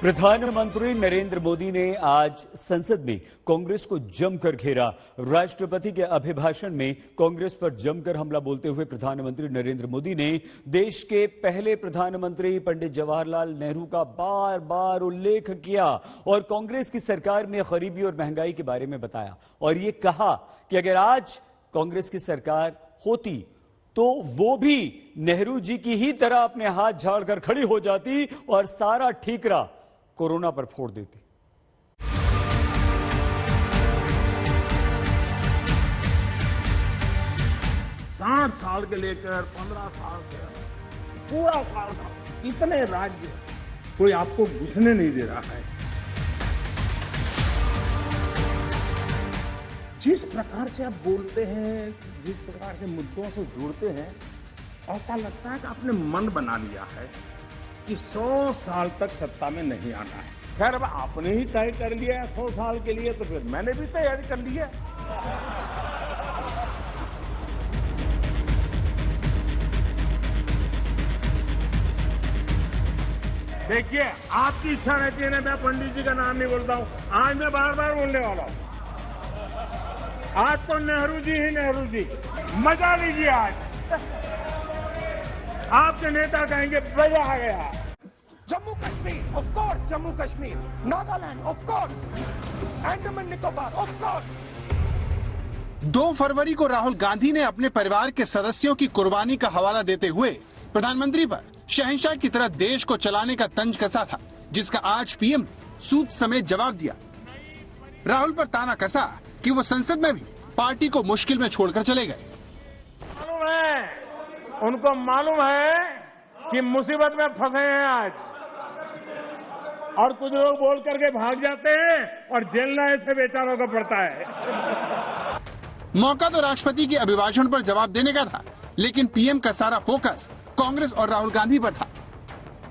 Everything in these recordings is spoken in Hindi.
प्रधानमंत्री नरेंद्र मोदी ने आज संसद में कांग्रेस को जमकर घेरा। राष्ट्रपति के अभिभाषण में कांग्रेस पर जमकर हमला बोलते हुए प्रधानमंत्री नरेंद्र मोदी ने देश के पहले प्रधानमंत्री पंडित जवाहरलाल नेहरू का बार बार उल्लेख किया और कांग्रेस की सरकार में गरीबी और महंगाई के बारे में बताया और ये कहा कि अगर आज कांग्रेस की सरकार होती तो वो भी नेहरू जी की ही तरह अपने हाथ झाड़कर खड़ी हो जाती और सारा ठीकरा कोरोना पर फोड़ देती। 60 साल के लेकर 15 साल के पूरा साल का इतने राज्य कोई आपको घुसने नहीं दे रहा है। जिस प्रकार से आप बोलते हैं, जिस प्रकार से मुद्दों से जुड़ते हैं, ऐसा लगता है कि आपने मन बना लिया है कि 100 साल तक सत्ता में नहीं आना है। खैर, अब आपने ही तय कर लिया है 100 साल के लिए, तो फिर मैंने भी तैयारी कर ली है। देखिए, आपकी इच्छा रहती है ना, मैं पंडित जी का नाम नहीं बोलता हूं, आज मैं बार बार बोलने वाला हूं। आज तो नेहरू जी ही नेहरू जी, मजा लीजिए। आज आपके नेता कहेंगे मजा आ गया। Jammu Kashmir, of course Jammu Kashmir, Nagaland, of course, Andaman Nicobar, of course. 2 फरवरी को राहुल गांधी ने अपने परिवार के सदस्यों की कुर्बानी का हवाला देते हुए प्रधानमंत्री पर शहंशाह की तरह देश को चलाने का तंज कसा था, जिसका आज पीएम सूद समेत जवाब दिया। राहुल पर ताना कसा कि वो संसद में भी पार्टी को मुश्किल में छोड़कर चले गए। मालूम है, उनको मालूम है कि मुसीबत में फंसे हैं आज, और कुछ लोग बोल करके भाग जाते हैं और झेलना ऐसे बेचारों को पड़ता है। मौका तो राष्ट्रपति के अभिभाषण पर जवाब देने का था, लेकिन पीएम का सारा फोकस कांग्रेस और राहुल गांधी पर था।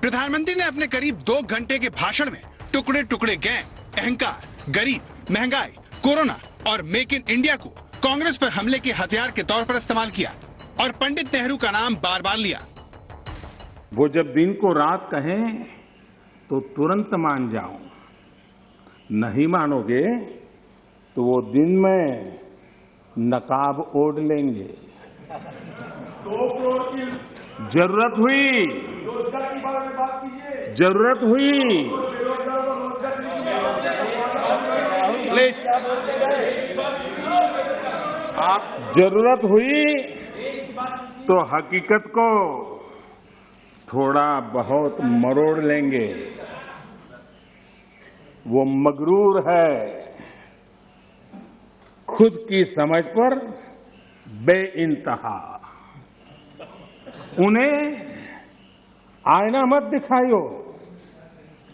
प्रधानमंत्री ने अपने करीब 2 घंटे के भाषण में टुकड़े टुकड़े गैंग, अहंकार, गरीब, महंगाई, कोरोना और मेक इन इंडिया को कांग्रेस पर हमले के हथियार के तौर पर इस्तेमाल किया और पंडित नेहरू का नाम बार बार लिया। वो जब दिन को रात कहें तो तुरंत मान जाओ, नहीं मानोगे तो वो दिन में नकाब ओढ़ लेंगे। 2 करोड़ की जरूरत हुई, जरूरत हुई आप जरूरत हुई तो हकीकत को थोड़ा बहुत मरोड़ लेंगे। वो मगरूर है, खुद की समझ पर बेइंतहा। उन्हें आईना मत दिखाओ,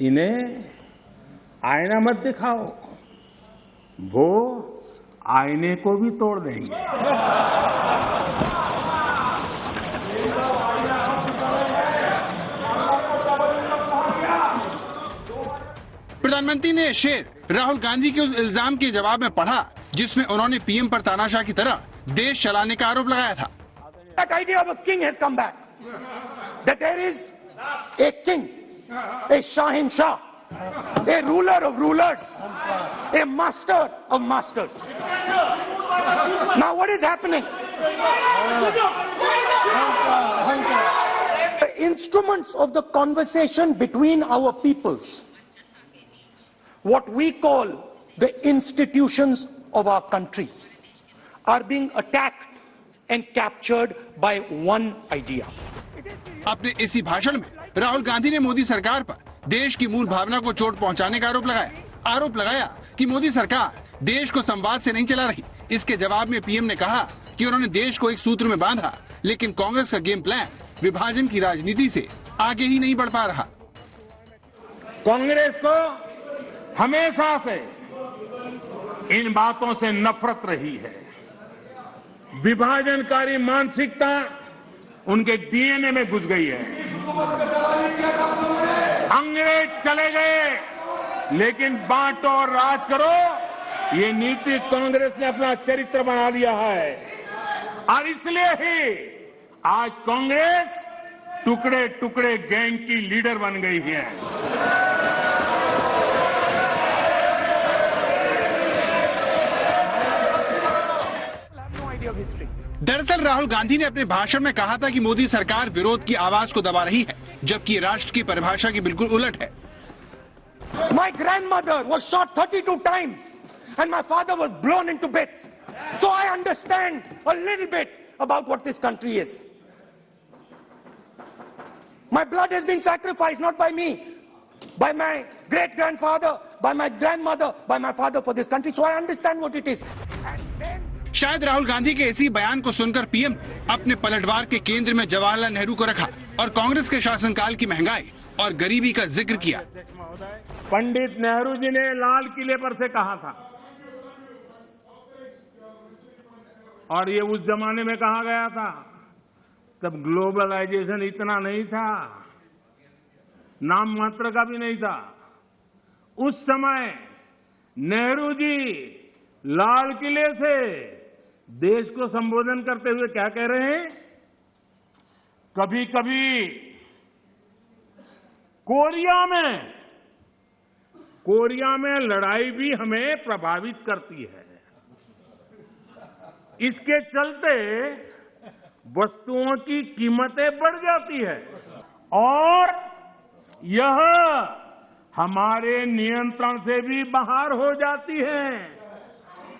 इन्हें आईना मत दिखाओ, वो आईने को भी तोड़ देंगे। प्रधानमंत्री ने शेर राहुल गांधी के उस इल्जाम के जवाब में पढ़ा जिसमें उन्होंने पीएम पर तानाशाह की तरह देश चलाने का आरोप लगाया था। That idea of a king has come back. That there is a king, a Shahinshah, a ruler of rulers, a master of masters. Now what is happening? The instruments of the conversation between our peoples, what we call the institutions of our country, are being attacked and captured by one idea. अपने इसी भाषण में राहुल गांधी ने मोदी सरकार पर देश की मूल भावना को चोट पहुंचाने का आरोप लगाया कि मोदी सरकार देश को संवाद से नहीं चला रही। इसके जवाब में पीएम ने कहा कि उन्होंने देश को एक सूत्र में बांधा, लेकिन कांग्रेस का गेम प्लान विभाजन की राजनीति से आगे ही नहीं बढ़ पा रहा। कांग्रेस को हमेशा से इन बातों से नफरत रही है। विभाजनकारी मानसिकता उनके डीएनए में घुस गई है। अंग्रेज चले गए, लेकिन बांटो और राज करो, ये नीति कांग्रेस ने अपना चरित्र बना लिया है। और इसलिए ही आज कांग्रेस टुकड़े टुकड़े गैंग की लीडर बन गई है। दरअसल राहुल गांधी ने अपने भाषण में कहा था कि मोदी सरकार विरोध की आवाज को दबा रही है, जबकि राष्ट्र की परिभाषा की बिल्कुल उलट है। My grandmother was shot 32 times and my father was blown into bits. So I understand a little bit about what this country is. My blood has been sacrificed not by me, by my great grandfather, by my grandmother, by my father for this country. So I understand what it is. And then शायद राहुल गांधी के इसी बयान को सुनकर पीएम ने अपने पलटवार के केंद्र में जवाहरलाल नेहरू को रखा और कांग्रेस के शासनकाल की महंगाई और गरीबी का जिक्र किया। पंडित नेहरू जी ने लाल किले पर से कहा था, और ये उस जमाने में कहा गया था, तब ग्लोबलाइजेशन इतना नहीं था, नाम मात्र का भी नहीं था। उस समय नेहरू जी लाल किले से देश को संबोधन करते हुए क्या कह रहे हैं? कभी कभी कोरिया में लड़ाई भी हमें प्रभावित करती है। इसके चलते वस्तुओं की कीमतें बढ़ जाती है और यह हमारे नियंत्रण से भी बाहर हो जाती है।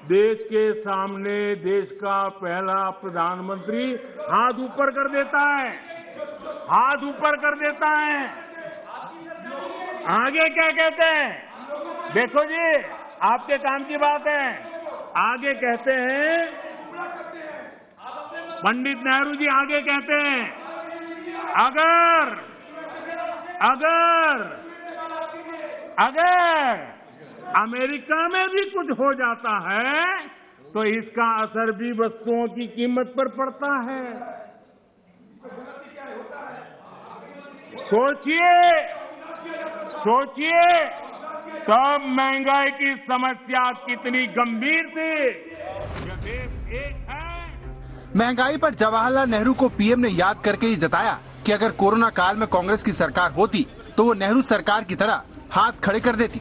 देश के सामने देश का पहला प्रधानमंत्री हाथ ऊपर कर देता है, हाथ ऊपर कर देता है। आगे क्या कहते हैं? देखो जी, आपके काम की बात है। आगे कहते हैं, पंडित नेहरू जी आगे कहते हैं, अगर अमेरिका में भी कुछ हो जाता है तो इसका असर भी वस्तुओं की कीमत पर पड़ता है। सोचिए तब महंगाई की समस्या कितनी गंभीर थी। एक है, महंगाई पर जवाहरलाल नेहरू को पीएम ने याद करके ही जताया कि अगर कोरोना काल में कांग्रेस की सरकार होती तो वो नेहरू सरकार की तरह हाथ खड़े कर देती।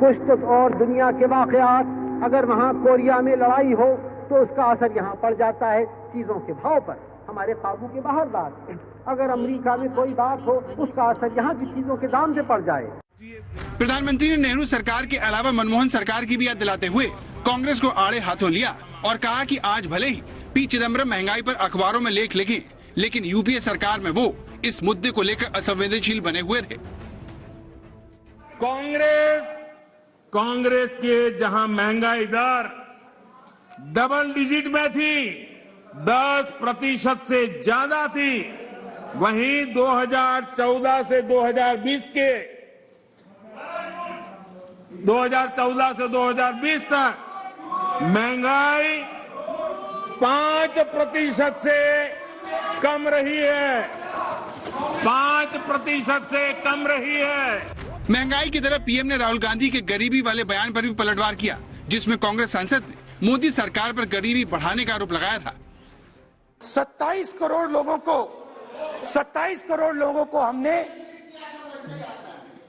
कुछ और दुनिया के वाकयात, अगर वहाँ कोरिया में लड़ाई हो तो उसका असर यहाँ पड़ जाता है चीजों के भाव पर, हमारे काबू के बाहर बात है। अगर अमेरिका में कोई बात हो उसका असर यहाँ की चीजों के दाम पे पड़ जाए। प्रधानमंत्री ने नेहरू सरकार के अलावा मनमोहन सरकार की भी याद दिलाते हुए कांग्रेस को आड़े हाथों लिया और कहा कि आज भले ही पी चिदम्बरम महंगाई पर अखबारों में लेख लिखे, लेकिन यूपीए सरकार में वो इस मुद्दे को लेकर असंवेदनशील बने हुए थे। कांग्रेस के जहां महंगाई दर डबल डिजिट में थी, 10% से ज्यादा थी, वहीं 2014 से 2020 तक महंगाई 5% से कम रही है, 5% से कम रही है। महंगाई की तरफ पीएम ने राहुल गांधी के गरीबी वाले बयान पर भी पलटवार किया, जिसमें कांग्रेस सांसद ने मोदी सरकार पर गरीबी बढ़ाने का आरोप लगाया था। 27 करोड़ लोगों को हमने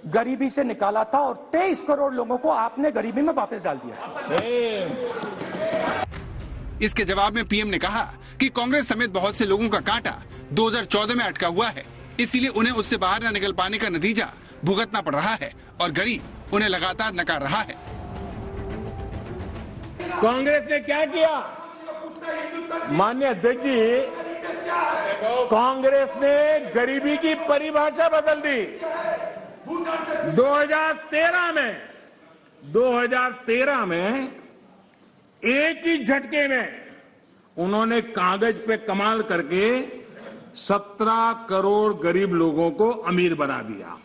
गरीबी से निकाला था और 23 करोड़ लोगों को आपने गरीबी में वापस डाल दिया। इसके जवाब में पीएम ने कहा कि कांग्रेस समेत बहुत से लोगों का कांटा 2014 में अटका हुआ है, इसीलिए उन्हें उससे बाहर न निकल पाने का नतीजा भुगतना पड़ रहा है और गरीब उन्हें लगातार नकार रहा है। कांग्रेस ने क्या किया? माननीय अध्यक्ष जी, कांग्रेस ने गरीबी की परिभाषा बदल दी। 2013 में एक ही झटके में उन्होंने कागज पे कमाल करके 17 करोड़ गरीब लोगों को अमीर बना दिया।